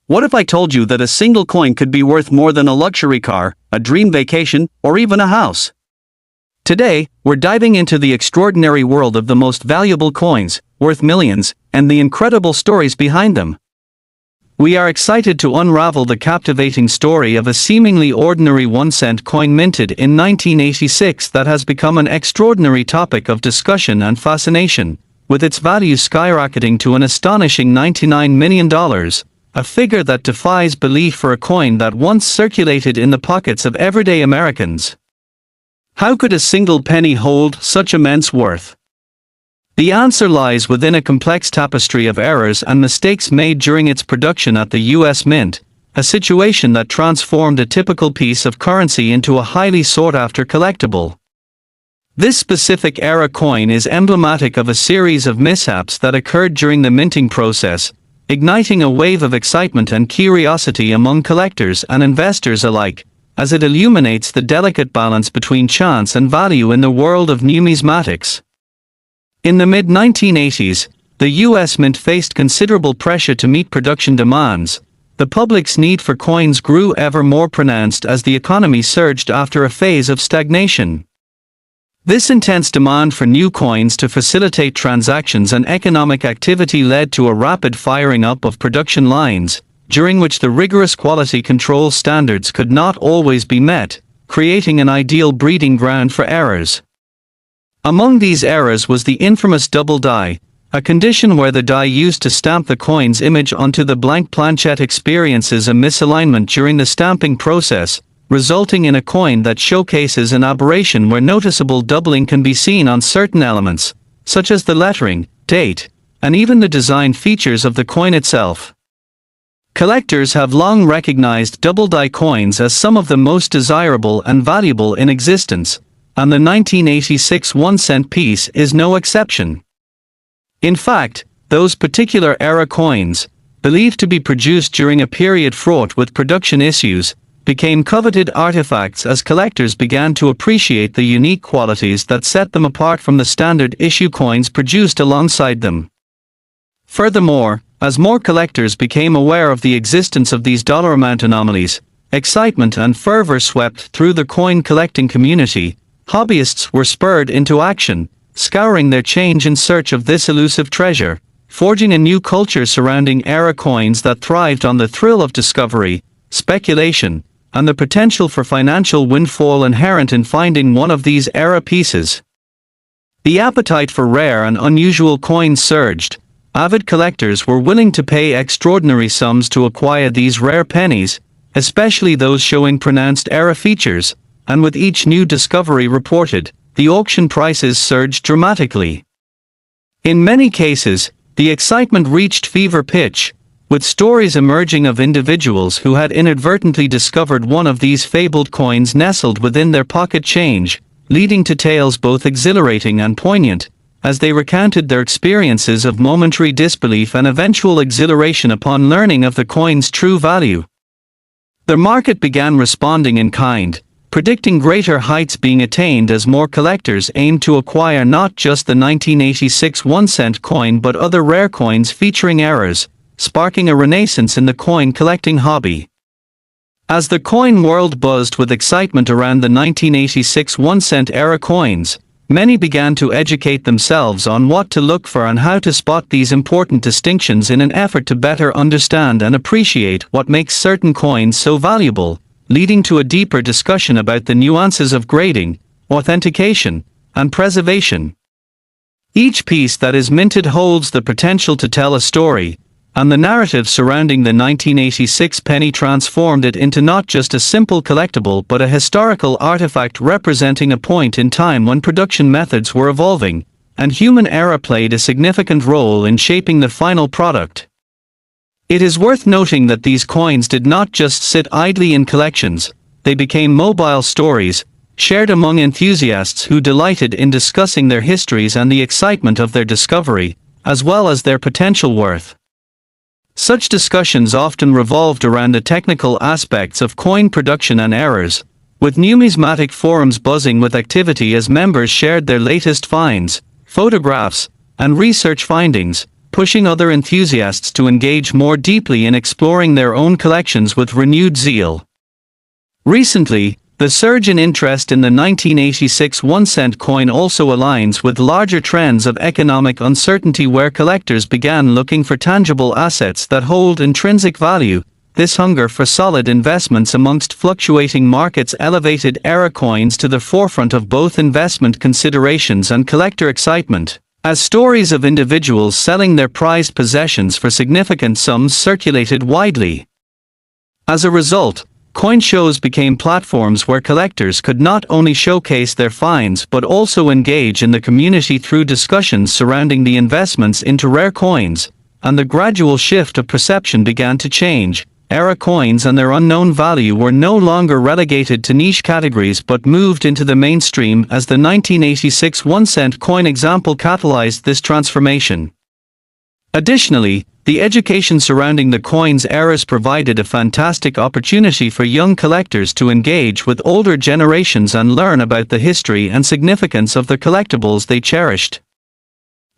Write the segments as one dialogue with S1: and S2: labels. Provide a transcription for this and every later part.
S1: What if I told you that a single coin could be worth more than a luxury car, a dream vacation, or even a house? Today, we're diving into the extraordinary world of the most valuable coins, worth millions, and the incredible stories behind them. We are excited to unravel the captivating story of a seemingly ordinary 1-cent coin minted in 1986 that has become an extraordinary topic of discussion and fascination, with its value skyrocketing to an astonishing $99 million. A figure that defies belief for a coin that once circulated in the pockets of everyday Americans. How could a single penny hold such immense worth? The answer lies within a complex tapestry of errors and mistakes made during its production at the U.S. Mint, a situation that transformed a typical piece of currency into a highly sought-after collectible. This specific era coin is emblematic of a series of mishaps that occurred during the minting process, igniting a wave of excitement and curiosity among collectors and investors alike, as it illuminates the delicate balance between chance and value in the world of numismatics. In the mid-1980s, the U.S. Mint faced considerable pressure to meet production demands. The public's need for coins grew ever more pronounced as the economy surged after a phase of stagnation. This intense demand for new coins to facilitate transactions and economic activity led to a rapid firing up of production lines, during which the rigorous quality control standards could not always be met, creating an ideal breeding ground for errors. Among these errors was the infamous double die, a condition where the die used to stamp the coin's image onto the blank planchet experiences a misalignment during the stamping process, resulting in a coin that showcases an aberration where noticeable doubling can be seen on certain elements, such as the lettering, date, and even the design features of the coin itself. Collectors have long recognized double-die coins as some of the most desirable and valuable in existence, and the 1986 1-cent piece is no exception. In fact, those particular era coins, believed to be produced during a period fraught with production issues, became coveted artifacts as collectors began to appreciate the unique qualities that set them apart from the standard issue coins produced alongside them. Furthermore, as more collectors became aware of the existence of these dollar amount anomalies, excitement and fervor swept through the coin collecting community. Hobbyists were spurred into action, scouring their change in search of this elusive treasure, forging a new culture surrounding era coins that thrived on the thrill of discovery, speculation, and the potential for financial windfall inherent in finding one of these era pieces. The appetite for rare and unusual coins surged. Avid collectors were willing to pay extraordinary sums to acquire these rare pennies, especially those showing pronounced era features, and with each new discovery reported, the auction prices surged dramatically. In many cases, the excitement reached fever pitch, with stories emerging of individuals who had inadvertently discovered one of these fabled coins nestled within their pocket change, leading to tales both exhilarating and poignant, as they recounted their experiences of momentary disbelief and eventual exhilaration upon learning of the coin's true value. The market began responding in kind, predicting greater heights being attained as more collectors aimed to acquire not just the 1986 1-cent coin but other rare coins featuring errors, sparking a renaissance in the coin collecting hobby. As the coin world buzzed with excitement around the 1986 1-cent era coins, many began to educate themselves on what to look for and how to spot these important distinctions in an effort to better understand and appreciate what makes certain coins so valuable, leading to a deeper discussion about the nuances of grading, authentication, and preservation. Each piece that is minted holds the potential to tell a story, and the narrative surrounding the 1986 penny transformed it into not just a simple collectible but a historical artifact representing a point in time when production methods were evolving, and human error played a significant role in shaping the final product. It is worth noting that these coins did not just sit idly in collections, they became mobile stories, shared among enthusiasts who delighted in discussing their histories and the excitement of their discovery, as well as their potential worth. Such discussions often revolved around the technical aspects of coin production and errors, with numismatic forums buzzing with activity as members shared their latest finds, photographs, and research findings, pushing other enthusiasts to engage more deeply in exploring their own collections with renewed zeal. Recently, the surge in interest in the 1986 1-cent coin also aligns with larger trends of economic uncertainty where collectors began looking for tangible assets that hold intrinsic value. This hunger for solid investments amongst fluctuating markets elevated era coins to the forefront of both investment considerations and collector excitement, as stories of individuals selling their prized possessions for significant sums circulated widely. As a result, coin shows became platforms where collectors could not only showcase their finds but also engage in the community through discussions surrounding the investments into rare coins, and the gradual shift of perception began to change. Era coins and their unknown value were no longer relegated to niche categories but moved into the mainstream as the 1986 1-cent coin example catalyzed this transformation. Additionally, the education surrounding the coin's eras provided a fantastic opportunity for young collectors to engage with older generations and learn about the history and significance of the collectibles they cherished.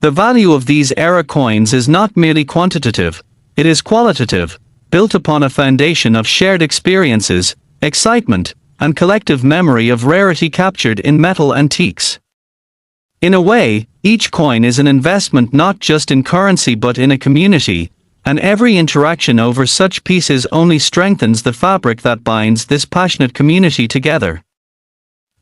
S1: The value of these era coins is not merely quantitative, it is qualitative, built upon a foundation of shared experiences, excitement, and collective memory of rarity captured in metal antiques. In a way, each coin is an investment not just in currency but in a community, and every interaction over such pieces only strengthens the fabric that binds this passionate community together.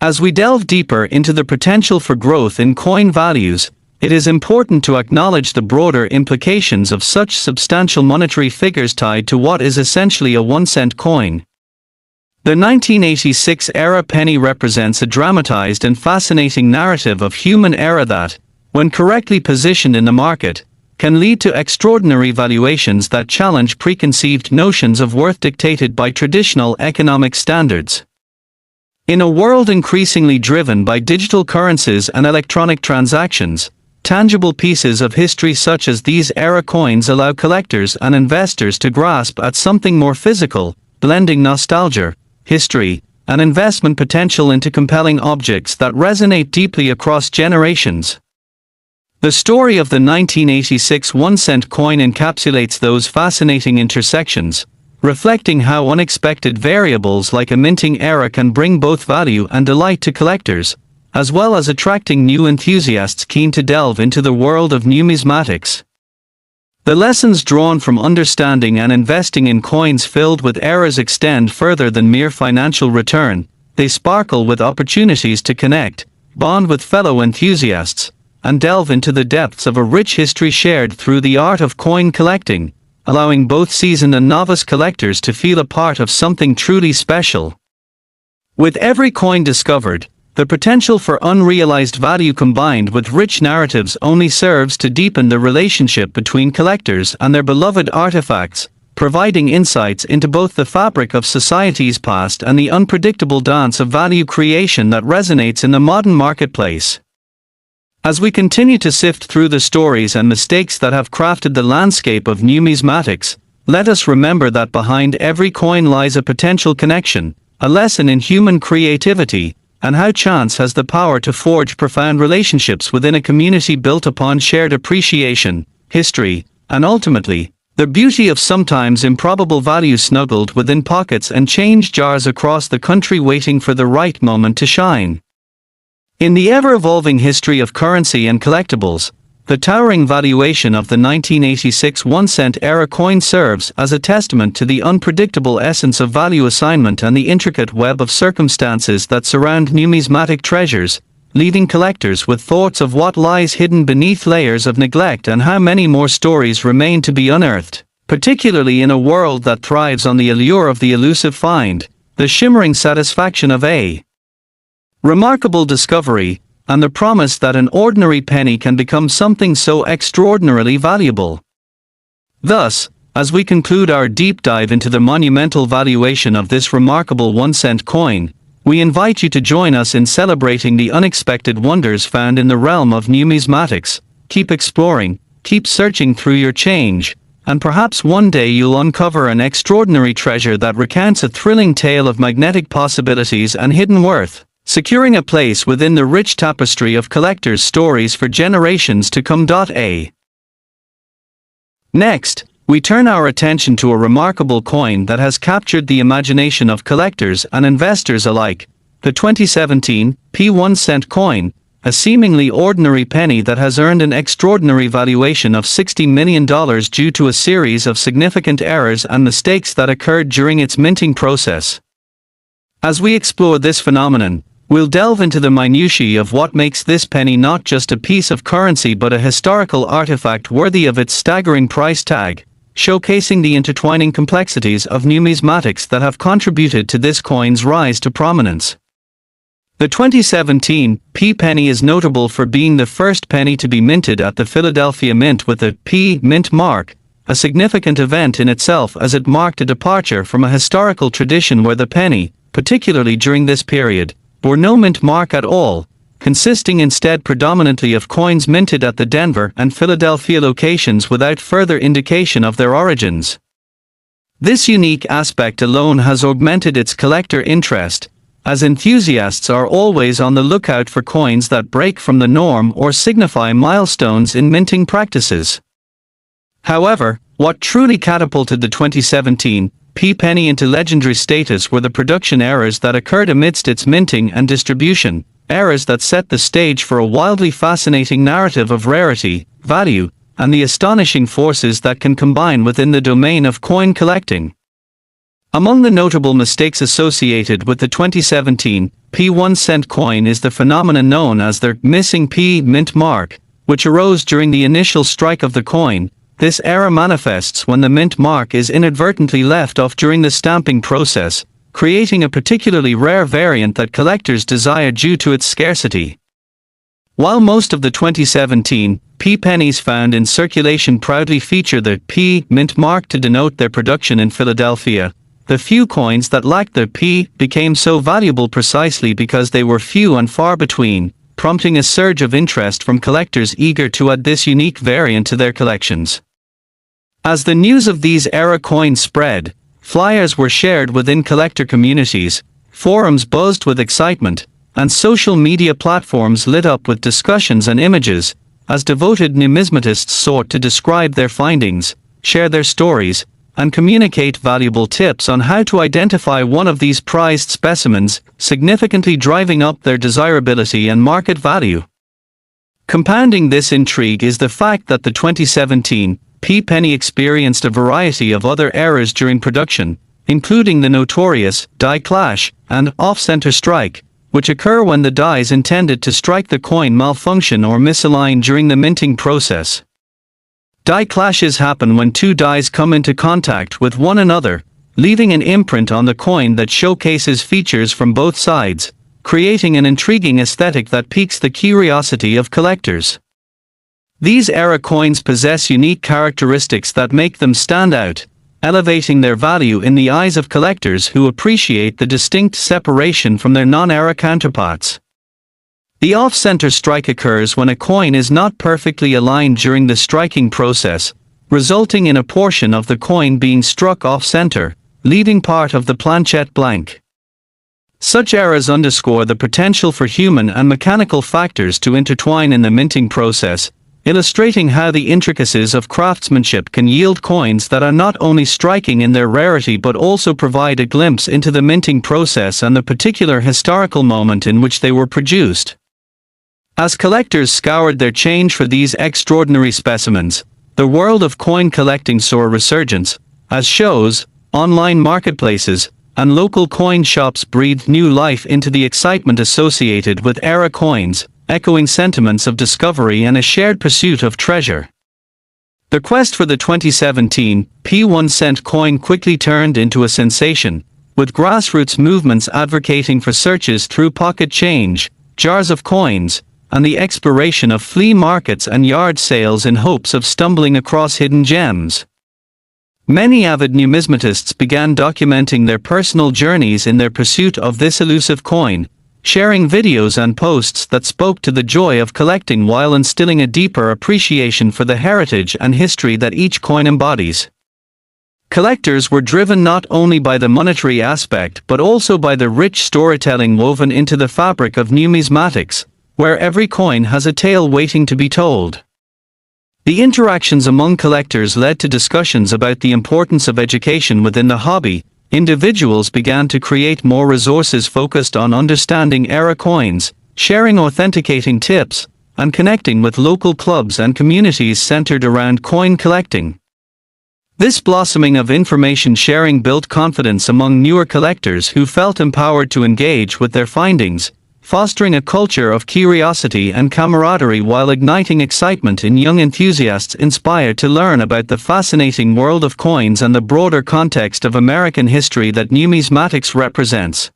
S1: As we delve deeper into the potential for growth in coin values, it is important to acknowledge the broader implications of such substantial monetary figures tied to what is essentially a 1-cent coin. The 1986 era penny represents a dramatized and fascinating narrative of human error that, when correctly positioned in the market, can lead to extraordinary valuations that challenge preconceived notions of worth dictated by traditional economic standards. In a world increasingly driven by digital currencies and electronic transactions, tangible pieces of history such as these era coins allow collectors and investors to grasp at something more physical, blending nostalgia, history, and investment potential into compelling objects that resonate deeply across generations. The story of the 1986 1-cent coin encapsulates those fascinating intersections, reflecting how unexpected variables like a minting era can bring both value and delight to collectors, as well as attracting new enthusiasts keen to delve into the world of numismatics. The lessons drawn from understanding and investing in coins filled with eras extend further than mere financial return. They sparkle with opportunities to connect, bond with fellow enthusiasts, and delve into the depths of a rich history shared through the art of coin collecting, allowing both seasoned and novice collectors to feel a part of something truly special. With every coin discovered, the potential for unrealized value combined with rich narratives only serves to deepen the relationship between collectors and their beloved artifacts, providing insights into both the fabric of society's past and the unpredictable dance of value creation that resonates in the modern marketplace. As we continue to sift through the stories and mistakes that have crafted the landscape of numismatics, let us remember that behind every coin lies a potential connection, a lesson in human creativity, and how chance has the power to forge profound relationships within a community built upon shared appreciation, history, and ultimately, the beauty of sometimes improbable value snuggled within pockets and change jars across the country waiting for the right moment to shine. In the ever-evolving history of currency and collectibles, the towering valuation of the 1986 1-cent era coin serves as a testament to the unpredictable essence of value assignment and the intricate web of circumstances that surround numismatic treasures, leaving collectors with thoughts of what lies hidden beneath layers of neglect and how many more stories remain to be unearthed, particularly in a world that thrives on the allure of the elusive find, the shimmering satisfaction of a remarkable discovery, and the promise that an ordinary penny can become something so extraordinarily valuable. Thus, as we conclude our deep dive into the monumental valuation of this remarkable 1-cent coin, we invite you to join us in celebrating the unexpected wonders found in the realm of numismatics. Keep exploring, keep searching through your change, and perhaps one day you'll uncover an extraordinary treasure that recounts a thrilling tale of magnetic possibilities and hidden worth, securing a place within the rich tapestry of collectors' stories for generations to come. Next, we turn our attention to a remarkable coin that has captured the imagination of collectors and investors alike, the 2017 P1 cent coin, a seemingly ordinary penny that has earned an extraordinary valuation of $60 million due to a series of significant errors and mistakes that occurred during its minting process. As we explore this phenomenon, we'll delve into the minutiae of what makes this penny not just a piece of currency but a historical artifact worthy of its staggering price tag, showcasing the intertwining complexities of numismatics that have contributed to this coin's rise to prominence. The 2017 P penny is notable for being the first penny to be minted at the Philadelphia Mint with a P mint mark, a significant event in itself as it marked a departure from a historical tradition where the penny, particularly during this period, bore no mint mark at all, consisting instead predominantly of coins minted at the Denver and Philadelphia locations without further indication of their origins. This unique aspect alone has augmented its collector interest, as enthusiasts are always on the lookout for coins that break from the norm or signify milestones in minting practices. However, what truly catapulted the 2017 P penny into legendary status were the production errors that occurred amidst its minting and distribution, errors that set the stage for a wildly fascinating narrative of rarity, value, and the astonishing forces that can combine within the domain of coin collecting. Among the notable mistakes associated with the 2017 P1 cent coin is the phenomenon known as the missing P mint mark, which arose during the initial strike of the coin. This error manifests when the mint mark is inadvertently left off during the stamping process, creating a particularly rare variant that collectors desire due to its scarcity. While most of the 2017 P pennies found in circulation proudly feature the P mint mark to denote their production in Philadelphia, the few coins that lacked the P became so valuable precisely because they were few and far between, prompting a surge of interest from collectors eager to add this unique variant to their collections. As the news of these era coins spread, flyers were shared within collector communities, forums buzzed with excitement, and social media platforms lit up with discussions and images, as devoted numismatists sought to describe their findings, share their stories, and communicate valuable tips on how to identify one of these prized specimens, significantly driving up their desirability and market value. Compounding this intrigue is the fact that the 2017 P penny experienced a variety of other errors during production, including the notorious die clash and off-center strike, which occur when the dies intended to strike the coin malfunction or misalign during the minting process. Die clashes happen when two dies come into contact with one another, leaving an imprint on the coin that showcases features from both sides, creating an intriguing aesthetic that piques the curiosity of collectors. These era coins possess unique characteristics that make them stand out, elevating their value in the eyes of collectors who appreciate the distinct separation from their non-era counterparts. The off-center strike occurs when a coin is not perfectly aligned during the striking process, resulting in a portion of the coin being struck off-center, leaving part of the planchette blank. Such errors underscore the potential for human and mechanical factors to intertwine in the minting process, illustrating how the intricacies of craftsmanship can yield coins that are not only striking in their rarity but also provide a glimpse into the minting process and the particular historical moment in which they were produced. As collectors scoured their change for these extraordinary specimens, the world of coin collecting saw a resurgence, as shows, online marketplaces, and local coin shops breathed new life into the excitement associated with era coins, echoing sentiments of discovery and a shared pursuit of treasure. The quest for the 2017 P1 cent coin quickly turned into a sensation, with grassroots movements advocating for searches through pocket change, jars of coins, and the exploration of flea markets and yard sales in hopes of stumbling across hidden gems. Many avid numismatists began documenting their personal journeys in their pursuit of this elusive coin, sharing videos and posts that spoke to the joy of collecting while instilling a deeper appreciation for the heritage and history that each coin embodies. Collectors were driven not only by the monetary aspect but also by the rich storytelling woven into the fabric of numismatics, where every coin has a tale waiting to be told. The interactions among collectors led to discussions about the importance of education within the hobby. Individuals began to create more resources focused on understanding era coins, sharing authenticating tips, and connecting with local clubs and communities centered around coin collecting. This blossoming of information sharing built confidence among newer collectors who felt empowered to engage with their findings, fostering a culture of curiosity and camaraderie while igniting excitement in young enthusiasts inspired to learn about the fascinating world of coins and the broader context of American history that numismatics represents.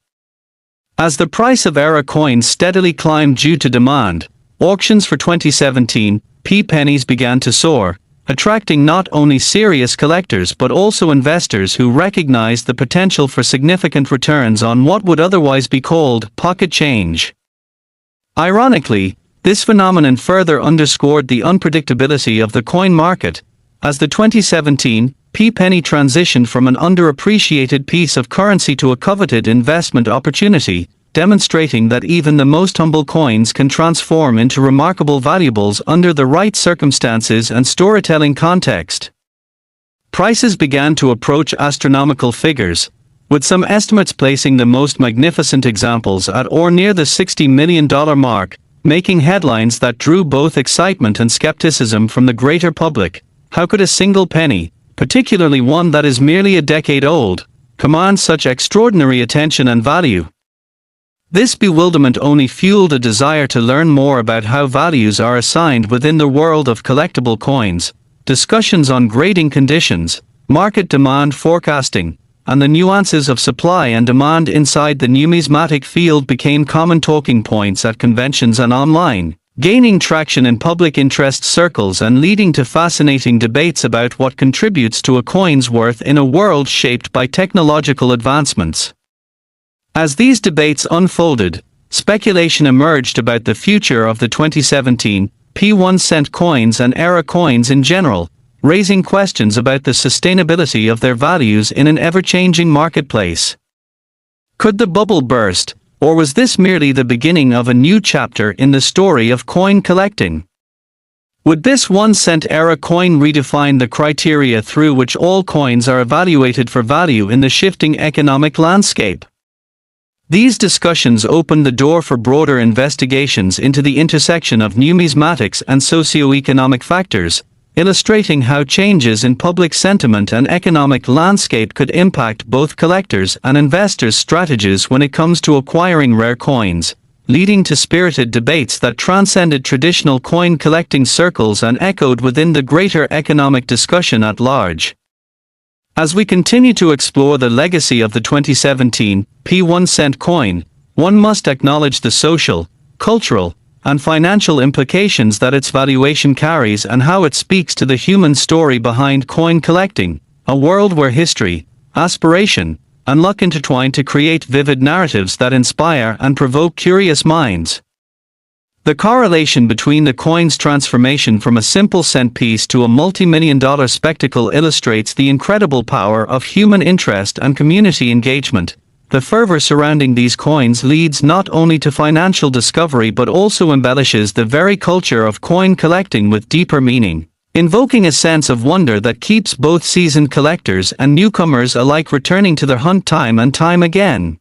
S1: As the price of era coins steadily climbed due to demand, auctions for 2017 p-pennies began to soar, attracting not only serious collectors but also investors who recognized the potential for significant returns on what would otherwise be called pocket change. Ironically, this phenomenon further underscored the unpredictability of the coin market, as the 2017 p-penny transitioned from an underappreciated piece of currency to a coveted investment opportunity, demonstrating that even the most humble coins can transform into remarkable valuables under the right circumstances and storytelling context. Prices began to approach astronomical figures, with some estimates placing the most magnificent examples at or near the $60 million mark, making headlines that drew both excitement and skepticism from the greater public. How could a single penny, particularly one that is merely a decade old, command such extraordinary attention and value? This bewilderment only fueled a desire to learn more about how values are assigned within the world of collectible coins. Discussions on grading conditions, market demand forecasting, and the nuances of supply and demand inside the numismatic field became common talking points at conventions and online, gaining traction in public interest circles and leading to fascinating debates about what contributes to a coin's worth in a world shaped by technological advancements. As these debates unfolded, speculation emerged about the future of the 2017 p1-cent coins and era coins in general, raising questions about the sustainability of their values in an ever-changing marketplace. Could the bubble burst, or was this merely the beginning of a new chapter in the story of coin collecting? Would this 1-cent era coin redefine the criteria through which all coins are evaluated for value in the shifting economic landscape? These discussions opened the door for broader investigations into the intersection of numismatics and socio-economic factors, illustrating how changes in public sentiment and economic landscape could impact both collectors' and investors' strategies when it comes to acquiring rare coins, leading to spirited debates that transcended traditional coin collecting circles and echoed within the greater economic discussion at large. As we continue to explore the legacy of the 2017 p1-cent coin, one must acknowledge the social, cultural, and financial implications that its valuation carries and how it speaks to the human story behind coin collecting, a world where history, aspiration, and luck intertwine to create vivid narratives that inspire and provoke curious minds. The correlation between the coin's transformation from a simple cent piece to a multi-million-dollar spectacle illustrates the incredible power of human interest and community engagement. The fervor surrounding these coins leads not only to financial discovery but also embellishes the very culture of coin collecting with deeper meaning, invoking a sense of wonder that keeps both seasoned collectors and newcomers alike returning to their hunt time and time again.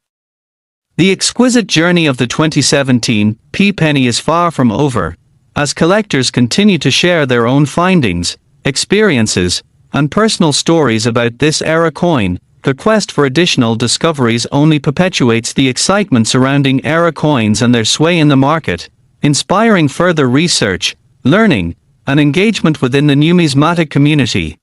S1: The exquisite journey of the 2017 p-penny is far from over, as collectors continue to share their own findings, experiences, and personal stories about this era coin. The quest for additional discoveries only perpetuates the excitement surrounding era coins and their sway in the market, inspiring further research, learning, and engagement within the numismatic community.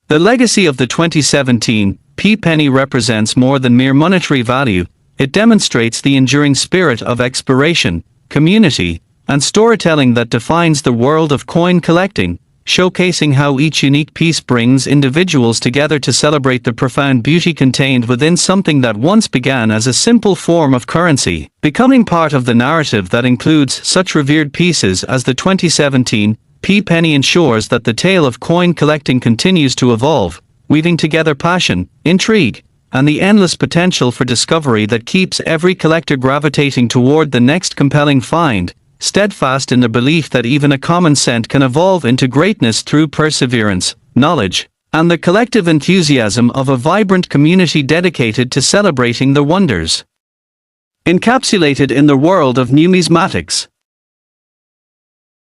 S1: The legacy of the 2017 p-penny represents more than mere monetary value. It demonstrates the enduring spirit of exploration, community, and storytelling that defines the world of coin collecting, showcasing how each unique piece brings individuals together to celebrate the profound beauty contained within something that once began as a simple form of currency, becoming part of the narrative that includes such revered pieces as the 2017 p-penny ensures that the tale of coin collecting continues to evolve, weaving together passion, intrigue, and the endless potential for discovery that keeps every collector gravitating toward the next compelling find. steadfast in the belief that even a common cent can evolve into greatness through perseverance, knowledge, and the collective enthusiasm of a vibrant community dedicated to celebrating the wonders encapsulated in the world of numismatics.